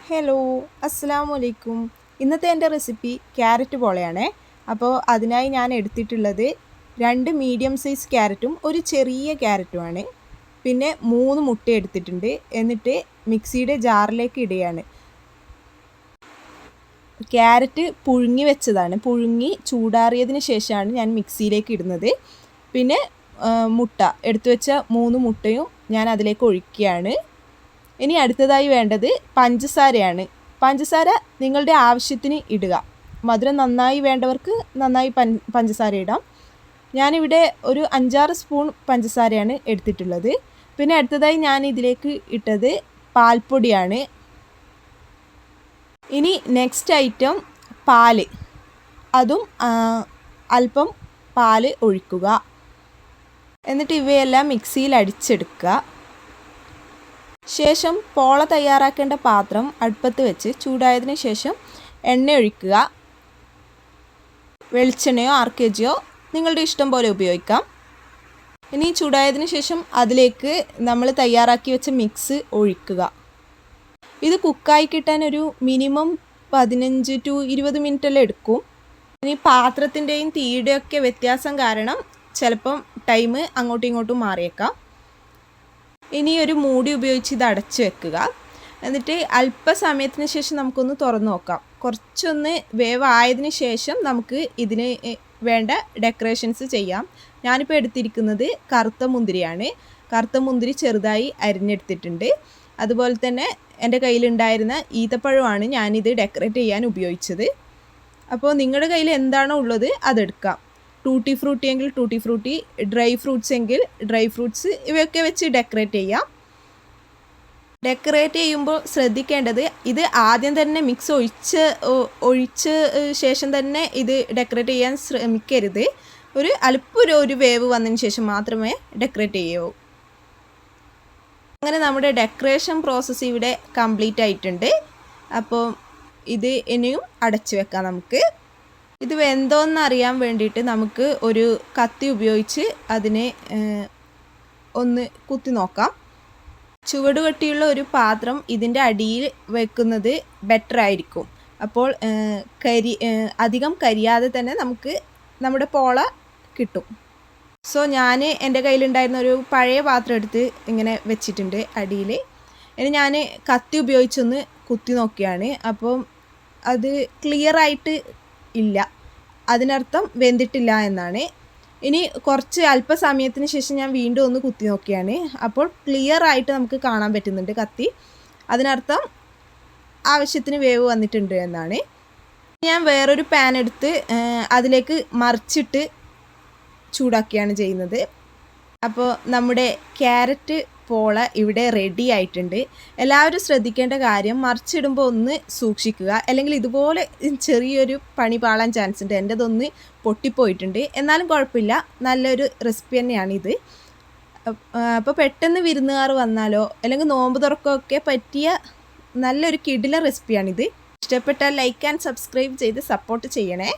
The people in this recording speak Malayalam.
ഹലോ അസ്സലാമു അലൈക്കും. ഇന്നത്തെ എൻ്റെ റെസിപ്പി ക്യാരറ്റ് പോളയാണേ. അപ്പോൾ അതിനായി ഞാൻ എടുത്തിട്ടുള്ളത് 2 മീഡിയം സൈസ് ക്യാരറ്റും ഒരു ചെറിയ ക്യാരറ്റുമാണ്. പിന്നെ 3 മുട്ട എടുത്തിട്ടുണ്ട്. എന്നിട്ട് മിക്സിയുടെ ജാറിലേക്ക് ഇടുകയാണ്. ക്യാരറ്റ് പുഴുങ്ങി വെച്ചതാണ്. പുഴുങ്ങി ചൂടാറിയതിന് ശേഷമാണ് ഞാൻ മിക്സിയിലേക്ക് ഇടുന്നത്. പിന്നെ മുട്ട എടുത്തു വെച്ച 3 മുട്ടയും ഞാൻ അതിലേക്ക് ഒഴിക്കുകയാണ്. ഇനി അടുത്തതായി വേണ്ടത് പഞ്ചസാരയാണ്. പഞ്ചസാര നിങ്ങളുടെ ആവശ്യത്തിന് ഇടുക. മധുരം നന്നായി വേണ്ടവർക്ക് നന്നായി പഞ്ചസാര ഇടാം. ഞാനിവിടെ ഒരു 5-6 സ്പൂൺ പഞ്ചസാരയാണ് എടുത്തിട്ടുള്ളത്. പിന്നെ അടുത്തതായി ഞാൻ ഇതിലേക്ക് ഇട്ടത് പാൽപ്പൊടിയാണ്. ഇനി നെക്സ്റ്റ് ഐറ്റം പാല്. അതും അല്പം പാല് ഒഴിക്കുക. എന്നിട്ട് ഇവയെല്ലാം മിക്സിയിൽ അടിച്ചെടുക്കുക. ശേഷം പോള തയ്യാറാക്കേണ്ട പാത്രം അടുപ്പത്ത് വെച്ച് ചൂടായതിനു ശേഷം എണ്ണ ഒഴിക്കുക. വെളിച്ചെണ്ണയോ ആർക്കേജിയോ നിങ്ങളുടെ ഇഷ്ടം പോലെ ഉപയോഗിക്കാം. ഇനി ചൂടായതിനു ശേഷം അതിലേക്ക് നമ്മൾ തയ്യാറാക്കി വെച്ച മിക്സ് ഒഴിക്കുക. ഇത് കുക്കായി കിട്ടാൻ ഒരു മിനിമം 15 to 20 മിനിറ്റെല്ലാം എടുക്കും. ഇനി പാത്രത്തിൻ്റെയും തീയുടെയൊക്കെ വ്യത്യാസം കാരണം ചിലപ്പം ടൈം അങ്ങോട്ടും ഇങ്ങോട്ടും മാറിയേക്കാം. ഇനി ഒരു മൂടി ഉപയോഗിച്ച് ഇത് അടച്ചു വെക്കുക. എന്നിട്ട് അല്പസമയത്തിന് ശേഷം നമുക്കൊന്ന് തുറന്നു നോക്കാം. കുറച്ചൊന്ന് വേവായതിന് ശേഷം നമുക്ക് ഇതിന് വേണ്ട ഡെക്കറേഷൻസ് ചെയ്യാം. ഞാനിപ്പോൾ എടുത്തിരിക്കുന്നത് കറുത്ത മുന്തിരിയാണ്. കറുത്ത മുന്തിരി ചെറുതായി അരിഞ്ഞെടുത്തിട്ടുണ്ട്. അതുപോലെ തന്നെ എൻ്റെ കയ്യിലുണ്ടായിരുന്ന ഈത്തപ്പഴമാണ് ഞാനിത് ഡെക്കറേറ്റ് ചെയ്യാൻ ഉപയോഗിച്ചത്. അപ്പോൾ നിങ്ങളുടെ കയ്യിൽ എന്താണോ ഉള്ളത് അതെടുക്കാം. ടൂട്ടി ഫ്രൂട്ടി എങ്കിൽ ടൂട്ടി ഫ്രൂട്ടി, ഡ്രൈ ഫ്രൂട്ട്സ് എങ്കിൽ ഡ്രൈ ഫ്രൂട്ട്സ്, ഇവയൊക്കെ വെച്ച് ഡെക്കറേറ്റ് ചെയ്യാം. ഡെക്കറേറ്റ് ചെയ്യുമ്പോൾ ശ്രദ്ധിക്കേണ്ടത് ഇത് ആദ്യം തന്നെ മിക്സ് ഒഴിച്ച് ശേഷം തന്നെ ഇത് ഡെക്കറേറ്റ് ചെയ്യാൻ ശ്രമിക്കരുത്. ഒരു വേവ് വന്നതിന് ശേഷം മാത്രമേ ഡെക്കറേറ്റ് ചെയ്യൂ. അങ്ങനെ നമ്മുടെ ഡെക്കറേഷൻ പ്രോസസ്സ് ഇവിടെ കംപ്ലീറ്റ് ആയിട്ടുണ്ട്. അപ്പോൾ ഇത് ഇനിയും അടച്ചു വെക്കാം. നമുക്ക് ഇത് വെന്തോന്നറിയാൻ വേണ്ടിയിട്ട് നമുക്ക് ഒരു കത്തി ഉപയോഗിച്ച് അതിനെ ഒന്ന് കുത്തി നോക്കാം. ചുവട് കട്ടിയുള്ള ഒരു പാത്രം ഇതിൻ്റെ അടിയിൽ വെക്കുന്നത് ബെറ്റർ ആയിരിക്കും. അപ്പോൾ അധികം കരിയാതെ തന്നെ നമുക്ക് നമ്മുടെ പോള കിട്ടും. സോ ഞാൻ എൻ്റെ കയ്യിലുണ്ടായിരുന്ന ഒരു പഴയ പാത്രം എടുത്ത് ഇങ്ങനെ വെച്ചിട്ടുണ്ട് അടിയിൽ. ഇനി ഞാൻ കത്തി ഉപയോഗിച്ചൊന്ന് കുത്തി നോക്കിയാണ്. അപ്പം അത് ക്ലിയറായിട്ട് ഇല്ല, അതിനർത്ഥം വെന്തിട്ടില്ല എന്നാണ്. ഇനി കുറച്ച് അല്പസമയത്തിന് ശേഷം ഞാൻ വീണ്ടും ഒന്ന് കുത്തി നോക്കിയാണ്. അപ്പോൾ ക്ലിയർ ആയിട്ട് നമുക്ക് കാണാൻ പറ്റുന്നുണ്ട് കത്തി. അതിനർത്ഥം ആവശ്യത്തിന് വേവ് വന്നിട്ടുണ്ട് എന്നാണ്. ഞാൻ വേറൊരു പാൻ എടുത്ത് അതിലേക്ക് മറിച്ചിട്ട് ചൂടാക്കിയാണ് ചെയ്യുന്നത്. അപ്പോൾ നമ്മുടെ ക്യാരറ്റ് പോള ഇവിടെ റെഡി ആയിട്ടുണ്ട്. എല്ലാവരും ശ്രദ്ധിക്കേണ്ട കാര്യം മറിച്ചിടുമ്പോൾ ഒന്ന് സൂക്ഷിക്കുക, അല്ലെങ്കിൽ ഇതുപോലെ ചെറിയൊരു പണി പാളാൻ ചാൻസ് ഉണ്ട്. എൻ്റെതൊന്ന് പൊട്ടിപ്പോയിട്ടുണ്ട്. എന്നാലും കുഴപ്പമില്ല, നല്ലൊരു റെസിപ്പി തന്നെയാണിത്. അപ്പോൾ പെട്ടെന്ന് വിരുന്നുകാർ വന്നാലോ അല്ലെങ്കിൽ നോമ്പ് തുറക്കമൊക്കെ പറ്റിയ നല്ലൊരു കിടിലൻ റെസിപ്പിയാണിത്. ഇഷ്ടപ്പെട്ടാൽ ലൈക്ക് ആൻഡ് സബ്സ്ക്രൈബ് ചെയ്ത് സപ്പോർട്ട് ചെയ്യണേ.